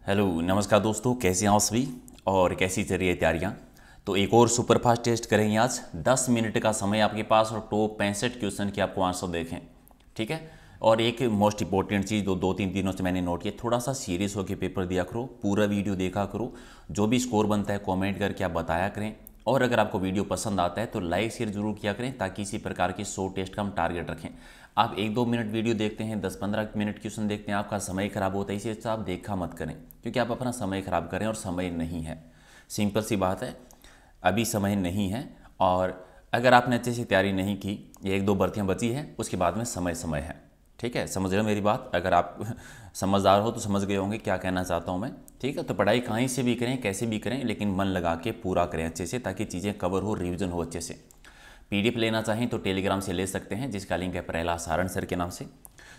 Hello नमस्कार दोस्तों, कैसे हैं आप सभी और कैसी चल रही है तैयारियाँ। तो एक और सुपरफास्ट टेस्ट करेंगे आज। 10 मिनट का समय आपके पास और टॉप 65 क्वेश्चन के आपको आंसर देखें, ठीक है। और एक मोस्ट इंपॉर्टेंट चीज़ दो तीन दिनों से मैंने नोट किया, थोड़ा सा सीरियस होकर पेपर दिया करो, पूरा वीडियो देखा करो, जो भी स्कोर बनता है कॉमेंट करके आप बताया करें। और अगर आपको वीडियो पसंद आता है तो लाइक शेयर जरूर किया करें, ताकि इसी प्रकार के 100 टेस्ट का हम टारगेट रखें। आप 1-2 मिनट वीडियो देखते हैं, 10-15 मिनट क्वेश्चन देखते हैं, आपका समय खराब होता है। इसी वजह से आप देखा मत करें, क्योंकि आप अपना समय खराब करें और समय नहीं है। सिंपल सी बात है, अभी समय नहीं है। और अगर आपने अच्छे से तैयारी नहीं की, ये 1-2 भर्तियाँ बची हैं, उसके बाद में समय है, ठीक है। समझ रहे हो मेरी बात? अगर आप समझदार हो तो समझ गए होंगे क्या कहना चाहता हूँ मैं, ठीक है। तो पढ़ाई कहीं से भी करें, कैसे भी करें, लेकिन मन लगा के पूरा करें अच्छे से, ताकि चीज़ें कवर हो, रिवीजन हो अच्छे से। पीडीएफ लेना चाहें तो टेलीग्राम से ले सकते हैं, जिसका लिंक है प्रहलाद सारण सर के नाम से।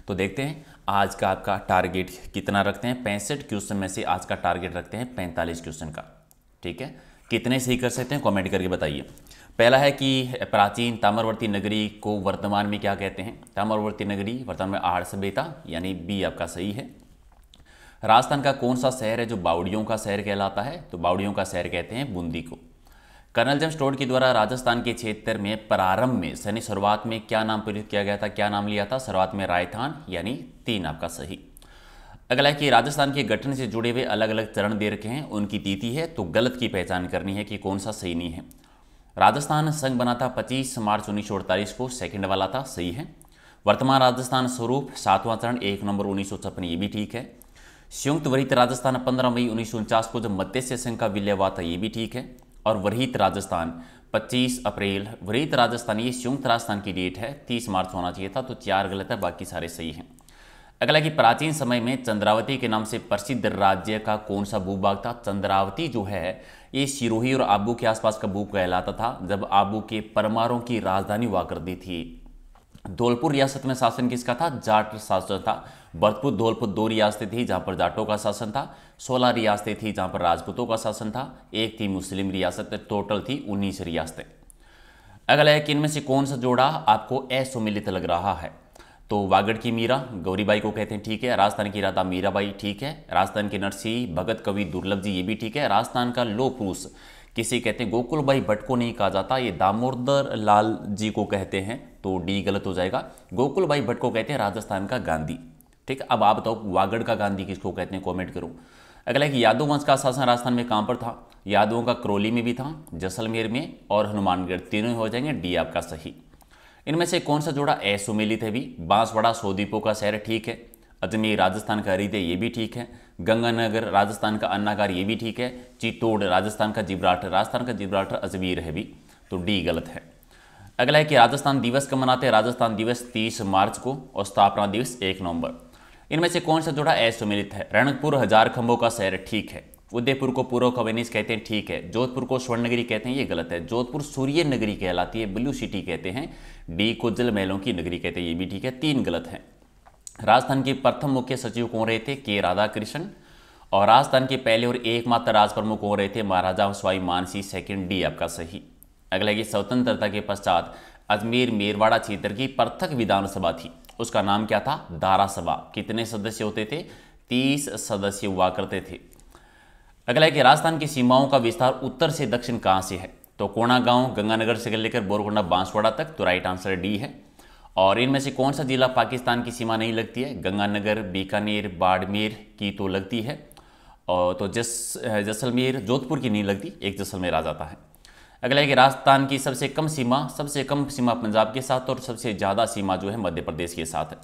तो देखते हैं आज का आपका टारगेट कितना रखते हैं। 65 क्वेश्चन में से आज का टारगेट रखते हैं 45 क्वेश्चन का, ठीक है। कितने सही कर सकते हैं कमेंट करके बताइए। पहला है कि प्राचीन ताम्रवर्ती नगरी को वर्तमान में क्या कहते हैं। ताम्रवर्ती नगरी वर्तमान में आर्य सभ्यता, यानी बी आपका सही है। राजस्थान का कौन सा शहर है जो बावड़ियों का शहर कहलाता है, तो बावड़ियों का शहर कहते हैं बूंदी को। कर्नल जेम्स टोड के द्वारा राजस्थान के क्षेत्र में प्रारंभ में सैन्य शुरुआत में क्या नाम प्रयुक्त किया गया था, क्या नाम लिया था, शुरुआत में रायथान, यानी 3 आपका सही। अगला है कि राजस्थान के गठन से जुड़े हुए अलग अलग चरण दे रखे हैं, उनकी तिथि है, तो गलत की पहचान करनी है कि कौन सा सही नहीं है। राजस्थान संघ बना था 25 मार्च 1948 को, सेकंड वाला था, सही है। वर्तमान राजस्थान स्वरूप 7वां चरण 1 नवंबर 1956, ये भी ठीक है। संयुक्त वरित राजस्थान 15 मई 1949 को जब मत्स्य संघ का विलय हुआ था, ये भी ठीक है। और वरित राजस्थान 25 अप्रैल, वरित राजस्थान ये संयुक्त राजस्थान की डेट है, 30 मार्च होना चाहिए था, तो 4 गलत है, बाकी सारे सही हैं। अगला कि प्राचीन समय में चंद्रावती के नाम से प्रसिद्ध राज्य का कौन सा भूभाग था। चंद्रावती जो है ये सिरोही और आबू के आसपास का भूभाग कहलाता था, जब आबू के परमारों की राजधानी हुआ करती थी। धौलपुर रियासत में शासन किसका था, जाट शासन था। भरतपुर धौलपुर 2 रियासतें थी जहां पर जाटों का शासन था, 16 रियासतें थी जहां पर राजपूतों का शासन था, एक थी मुस्लिम रियासत, टोटल थी 19 रियासतें। अगला है कि इनमें से कौन सा जोड़ा आपको असुमिलित लग रहा है, तो वागड़ की मीरा गौरीबाई को कहते हैं, ठीक है। राजस्थान की राधा मीराबाई, ठीक है। राजस्थान के नरसिंह भगत कवि दुर्लभ जी, ये भी ठीक है। राजस्थान का लौह पुरुष किसे कहते हैं, गोकुलबाई भट्ट को नहीं कहा जाता, ये दामोदर लाल जी को कहते हैं, तो डी गलत हो जाएगा। गोकुलबाई भट्ट को कहते हैं राजस्थान का गांधी, ठीक है। अब आप बताओ वागड़ का गांधी किसको कहते हैं, कमेंट करो। अगला है कि यादव वंश का शासन राजस्थान में कहां पर था। यादवों का करौली में भी था, जैसलमेर में और हनुमानगढ़, तीनों हो जाएंगे, डी आपका सही। इनमें से कौन सा जोड़ा असुमेलित है भी, बांसवाड़ा सौदीपों का शहर, ठीक है। अजमेर राजस्थान का हरिदे, ये भी ठीक है। गंगानगर राजस्थान का अन्नागार, ये भी ठीक है। चित्तौड़ राजस्थान का जिब्राल्टर, राजस्थान का जिब्राल्टर अजमेर है भी, तो डी गलत है। अगला है कि राजस्थान दिवस कब मनाते हैं। राजस्थान दिवस 30 मार्च को और स्थापना दिवस 1 नवंबर। इनमें से कौन सा जोड़ा असुमेलित है। रणकपुर हजार खंभों का शहर, ठीक है। उदयपुर को पूर्व खवेनिस कहते हैं, ठीक है। जोधपुर को स्वर्ण नगरी कहते हैं, ये गलत है। जोधपुर सूर्य नगरी कहलाती है, ब्लू सिटी कहते हैं। डी को जल महलों की नगरी कहते हैं, ये भी ठीक है, 3 गलत है। राजस्थान के प्रथम मुख्य सचिव कौन रहे थे, के राधाकृष्ण। और राजस्थान के पहले और एकमात्र राज प्रमुख कौन रहे थे, महाराजा सवाई मानसिंह सेकंड, डी आपका सही। अगला की स्वतंत्रता के पश्चात अजमेर मेरवाड़ा क्षेत्र की पृथक विधानसभा थी, उसका नाम क्या था, दारा सभा। कितने सदस्य होते थे, 30 सदस्य हुआ करते थे। अगला है कि राजस्थान की सीमाओं का विस्तार उत्तर से दक्षिण कहां से है, तो कोणागांव गंगानगर से लेकर बोरकोंडा बांसवाड़ा तक, तो राइट आंसर डी है। और इनमें से कौन सा जिला पाकिस्तान की सीमा नहीं लगती है, गंगानगर, बीकानेर, बाड़मेर की तो लगती है, और तो जैसलमेर, जोधपुर की नहीं लगती, एक जैसलमेर आ जाता है। अगला है कि राजस्थान की सबसे कम सीमा पंजाब के साथ और सबसे ज़्यादा सीमा जो है मध्य प्रदेश के साथ है।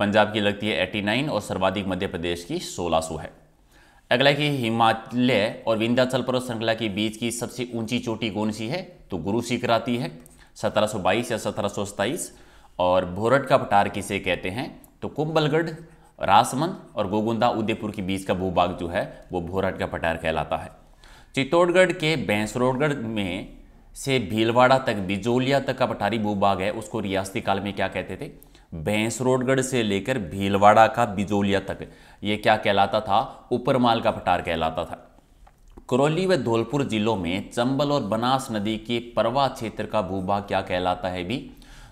पंजाब की लगती है 89 और सर्वाधिक मध्य प्रदेश की 1600 है। अगला कि हिमालय और विंध्याचल पर्वत श्रृंखला के बीच की सबसे ऊंची चोटी कौन सी है, तो गुरु शिखर आती है, 1722 या 1727। और भोरट का पठार किसे कहते हैं, तो कुंभलगढ़, राजसमंद और गोगुंदा उदयपुर के बीच का भूभाग जो है वो भोरट का पठार कहलाता है। चित्तौड़गढ़ के भैंसरोडगढ़ में से भीलवाड़ा तक, बिजोलिया तक का पठारी भूभाग है, उसको रियासती काल में क्या कहते थे, भैंसरोडगढ़ से लेकर भीलवाड़ा का बिजोलिया तक, ये क्या कहलाता था, ऊपरमाल का पठार कहलाता था। करौली व धौलपुर जिलों में चंबल और बनास नदी के परवा क्षेत्र का भूभाग क्या कहलाता है भी,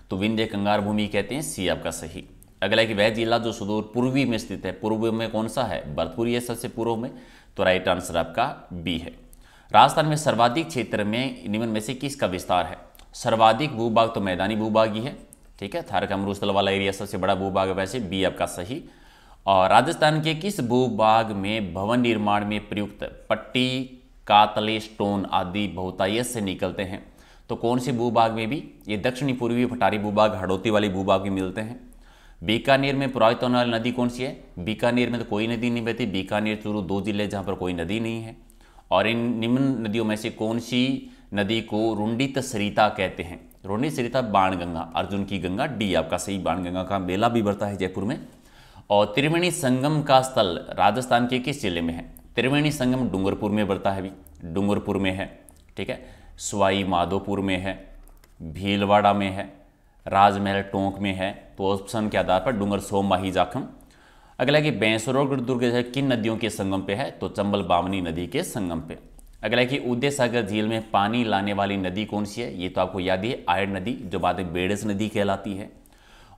तो विंध्य कंगार भूमि कहते हैं, सी आपका सही। अगला है कि वह जिला जो सुदूर पूर्वी में स्थित है, पूर्व में कौन सा है, भरतपुर है सबसे पूर्व में, तो राइट आंसर आपका बी है। राजस्थान में सर्वाधिक क्षेत्र में निम्न में से किसका विस्तार है? सर्वाधिक भूभाग तो मैदानी भूभाग ही है, ठीक है, थार का मरुस्थल वाला एरिया सबसे बड़ा भूभाग है, वैसे बी आपका सही। और राजस्थान के किस भूभाग में भवन निर्माण में प्रयुक्त पट्टी, कातले, स्टोन आदि बहुतायत से निकलते हैं? तो कौन से भूभाग में भी? ये दक्षिणी पूर्वी पठारी भूभाग, हड़ौती वाले भूभाग में मिलते हैं। बीकानेर में प्रवाहित होने वाली नदी कौन सी है? बीकानेर में तो कोई नदी नहीं बहती, बीकानेर, चूरू 2 जिले जहाँ पर कोई नदी नहीं है। और इन निम्न नदियों में से कौन सी नदी को रुंडित सरिता कहते हैं? रुंडित सरिता बाणगंगा, अर्जुन की गंगा, डी आपका सही। बाणगंगा का मेला भी बढ़ता है जयपुर में। और त्रिवेणी संगम का स्थल राजस्थान के किस जिले में है? त्रिवेणी संगम डूंगरपुर में बढ़ता है, भी डूंगरपुर में है, ठीक है, सवाई माधोपुर में है, भीलवाड़ा में है, राजमहल टोंक में है। तो ऑप्शन के आधार पर डूंगर, सोम, माही, जाखम। अगला कि बेंसरोड दुर्ग किन नदियों के संगम पे है? तो चंबल बामनी नदी के संगम पे। अगला कि उदय सागर झील में पानी लाने वाली नदी कौन सी है? ये तो आपको याद है, आयड़ नदी, जो बाद में बेड़स नदी कहलाती है।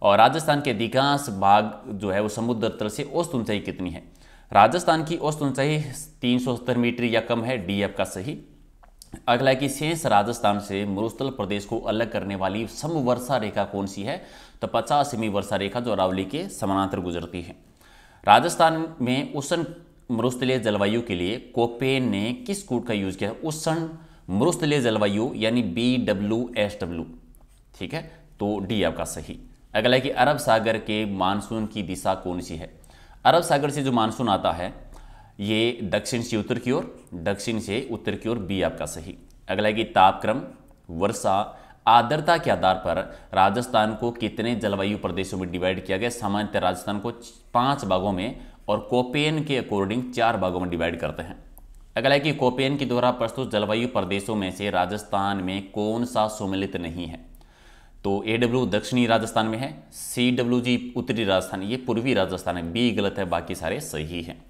और राजस्थान के अधिकांश भाग जो है वो समुद्र तल से औसत ऊंचाई कितनी है? राजस्थान की औसत ऊंचाई 370 मीटर या कम है, डी आपका सही। अगला कि शेष राजस्थान से मरुस्थल प्रदेश को अलग करने वाली समवर्षा रेखा कौन सी है? तो 50वीं वर्षा रेखा जो अरावली के समानांतर गुजरती है। राजस्थान में उष्ण मरुस्थलीय जलवायु के लिए कोपेन ने किस कूट का यूज किया? उष्ण मरुस्थलीय जलवायु यानी BWSW, ठीक है, तो डी आपका सही। अगला है कि अरब सागर के मानसून की दिशा कौन सी है? अरब सागर से जो मानसून आता है ये दक्षिण से उत्तर की ओर, दक्षिण से उत्तर की ओर, बी आपका सही। अगला है कि तापक्रम, वर्षा, आर्द्रता के आधार पर राजस्थान को कितने जलवायु प्रदेशों में डिवाइड किया गया? सामान्यतः राजस्थान को 5 भागों में और कोपेन के अकॉर्डिंग 4 भागों में डिवाइड करते हैं। अगला है कि कोपेन के द्वारा प्रस्तुत जलवायु प्रदेशों में से राजस्थान में कौन सा सम्मिलित नहीं है? तो AW दक्षिणी राजस्थान में है, CWG उत्तरी राजस्थान, ये पूर्वी राजस्थान है, बी गलत है, बाकी सारे सही हैं।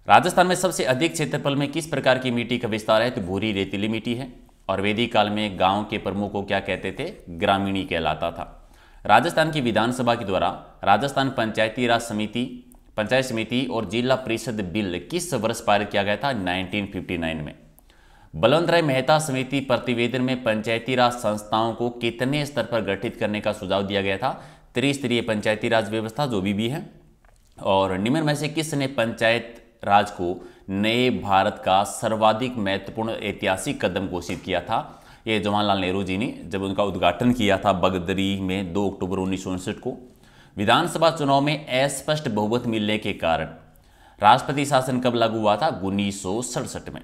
राजस्थान में सबसे अधिक क्षेत्रफल में किस प्रकार की मिट्टी का विस्तार है? तो भूरी रेतीली मिट्टी है। और वैदिक काल में गांव के प्रमुख को क्या कहते थे? ग्रामीणी कहलाता था। राजस्थान की विधानसभा के द्वारा राजस्थान पंचायत समिति और जिला परिषद बिल किस वर्ष पारित किया गया था? 1959 में। बलवंत राय मेहता समिति प्रतिवेदन में पंचायती राज संस्थाओं को कितने स्तर पर गठित करने का सुझाव दिया गया था? त्रिस्तरीय पंचायती राज व्यवस्था, जो भी है। और निम्न में से किसने पंचायत राज को नए भारत का सर्वाधिक महत्वपूर्ण ऐतिहासिक कदम घोषित किया था? ये जवाहरलाल नेहरू जी ने जब उनका उद्घाटन किया था बगदरी में 2 अक्टूबर 1959 को। विधानसभा चुनाव में अस्पष्ट बहुमत मिलने के कारण राष्ट्रपति शासन कब लागू हुआ था? 1967 में।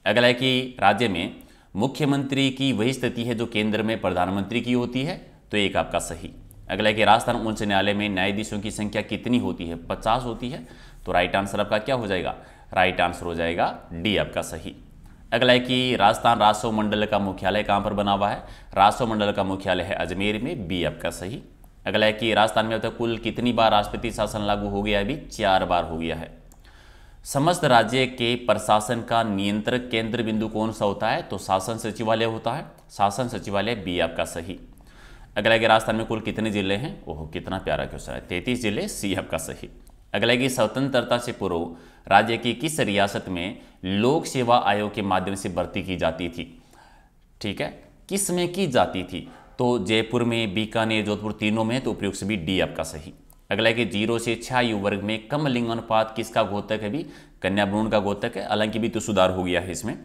अगला है कि राज्य में मुख्यमंत्री की वही स्थिति है जो केंद्र में प्रधानमंत्री की होती है, तो एक आपका सही। अगला है कि राजस्थान उच्च न्यायालय में न्यायाधीशों की संख्या कितनी होती है? 50 होती है, तो राइट आंसर आपका क्या हो जाएगा? राइट आंसर हो जाएगा डी आपका सही। अगला है कि राजस्थान राजस्व मंडल का मुख्यालय कहाँ पर बना हुआ है? राजस्व मंडल का मुख्यालय है अजमेर में, बी आपका सही। अगला है कि राजस्थान में अब तक कुल कितनी बार राष्ट्रपति शासन लागू हो गया है? अभी 4 बार हो गया है। समस्त राज्य के प्रशासन का नियंत्रक केंद्र बिंदु कौन सा होता है? तो शासन सचिवालय होता है, शासन सचिवालय, बी आपका सही। अगला है कि राजस्थान में कुल कितने जिले हैं? ओह कितना प्यारा क्वेश्चन है, 33 जिले, सी आपका सही। अगला है कि स्वतंत्रता से पूर्व राज्य की किस रियासत में लोक सेवा आयोग के माध्यम से भर्ती की जाती थी? ठीक है, किस में की जाती थी? तो जयपुर में, बीकानेर, जोधपुर, तीनों में, तो उपयुक्त भी डी आपका सही। अगला है कि 0 से 6 आयु वर्ग में कम लिंग अनुपात किसका घोतक है? भी कन्या भ्रूण का घोतक है, हालांकि भी तो सुधार हो गया है इसमें।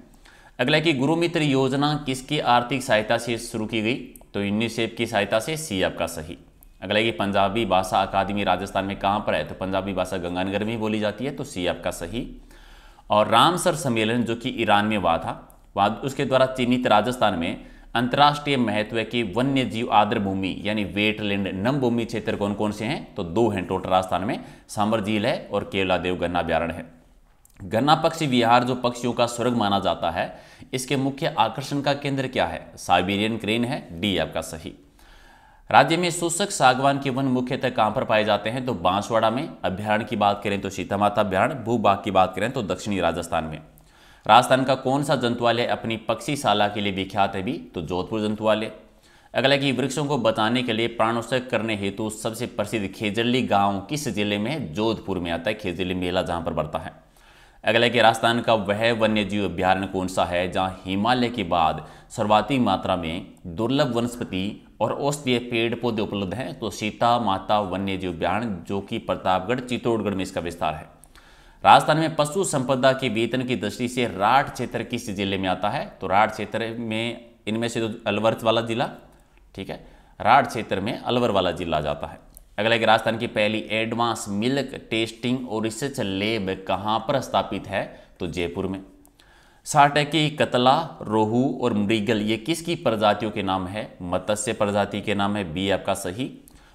अगला है कि गुरु मित्र योजना किसकी आर्थिक सहायता से शुरू की गई? तो यूनिसेफ की सहायता से, सी आपका सही। अगला है कि पंजाबी भाषा अकादमी राजस्थान में कहाँ पर है? तो पंजाबी भाषा गंगानगर में बोली जाती है, तो सी आपका सही। और रामसर सम्मेलन जो कि ईरान में हुआ था, वहाँ उसके द्वारा चिन्हित राजस्थान में अंतर्राष्ट्रीय महत्व की वन्य जीव आर्द्र भूमि यानी वेटलैंड नम भूमि क्षेत्र कौन कौन से हैं? तो 2 हैं टोटल राजस्थान में, सांबर झील है और केवलादेव गन्ना अभ्यारण्य है। गन्ना पक्षी विहार जो पक्षियों का स्वर्ग माना जाता है, इसके मुख्य आकर्षण का केंद्र क्या है? साइबेरियन क्रेन है, डी आपका सही। राज्य में शुष्क सागवान के वन मुख्यतः कहाँ पर पाए जाते हैं? तो बांसवाड़ा में। अभ्यारण्य की बात करें तो सीता माता अभ्यारण्य, भूभाग की बात करें तो दक्षिणी राजस्थान में। राजस्थान का कौन सा जंतुआलय अपनी पक्षीशाला के लिए विख्यात है? भी तो जोधपुर जंतुआलय। अगला है कि वृक्षों को बचाने के लिए प्राणोत्सव करने हेतु सबसे प्रसिद्ध खेजड़ली गांव किस जिले में है? जोधपुर में आता है खेजड़ली मेला जहां पर बढ़ता है। अगला है कि राजस्थान का वह वन्य जीव अभ्यारण्य कौन सा है जहां हिमालय के बाद सर्वाधिक मात्रा में दुर्लभ वनस्पति और औषधीय पेड़ पौधे उपलब्ध हैं? तो सीता माता वन्य जीव अभ्यारण्य, जो कि प्रतापगढ़ चित्तौड़गढ़ में इसका विस्तार है। राजस्थान में पशु संपदा के वेतन की दृष्टि से राठ क्षेत्र किस जिले में आता है? तो राठ क्षेत्र में इनमें से तो अलवर वाला जिला, ठीक है, राठ क्षेत्र में अलवर वाला जिला जाता है। अगला कि राजस्थान की पहली एडवांस मिल्क टेस्टिंग और रिसर्च लैब कहाँ पर स्थापित है? तो जयपुर में। 60 की कतला, रोहू और मृगल ये किसकी प्रजातियों के नाम है? मत्स्य प्रजाति के नाम है, बी आपका सही।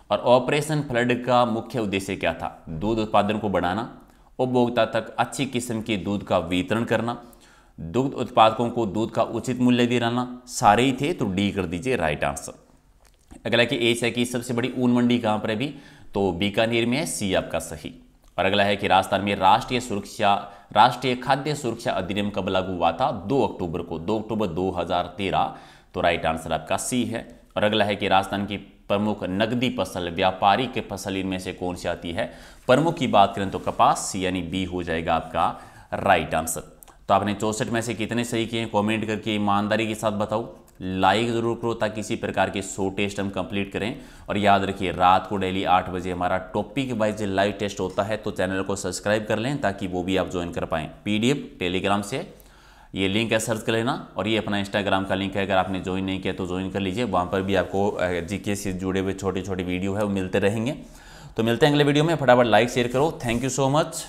और ऑपरेशन फ्लड का मुख्य उद्देश्य क्या था? दूध उत्पादन को बढ़ाना, उपभोक्ता तक अच्छी किस्म के दूध का वितरण करना, दुग्ध उत्पादकों को दूध का उचित मूल्य दिलाना। सारे ही थे तो डी कर दीजिए राइट आंसर। अगला कि एशिया की सबसे बड़ी ऊन मंडी कहाँ पर है भी? तो बीकानेर में है, सी आपका सही। और अगला है कि राजस्थान में राष्ट्रीय खाद्य सुरक्षा अधिनियम कब लागू हुआ था? 2 अक्टूबर को, 2 अक्टूबर 2013, तो राइट आंसर आपका सी है। और अगला है कि राजस्थान की प्रमुख नकदी फसल, व्यापारिक फसल इनमें से कौन सी आती है? प्रमुख की बात करें तो कपास, सी यानी बी हो जाएगा आपका राइट आंसर। तो आपने 64 में से कितने सही किए कमेंट करके ईमानदारी के साथ बताओ। लाइक जरूर करो ताकि इसी प्रकार के 100 टेस्ट हम कंप्लीट करें। और याद रखिए रात को डेली 8 बजे हमारा टॉपिक वाइज लाइव टेस्ट होता है, तो चैनल को सब्सक्राइब कर लें ताकि वो भी आप ज्वाइन कर पाएँ। PDF टेलीग्राम से ये लिंक है, सर्च कर लेना। और ये अपना इंस्टाग्राम का लिंक है, अगर आपने ज्वाइन नहीं किया तो ज्वाइन कर लीजिए। वहाँ पर भी आपको GK से जुड़े हुए छोटे छोटे वीडियो है वो मिलते रहेंगे। तो मिलते हैं अगले वीडियो में, फटाफट लाइक शेयर करो। Thank you so much.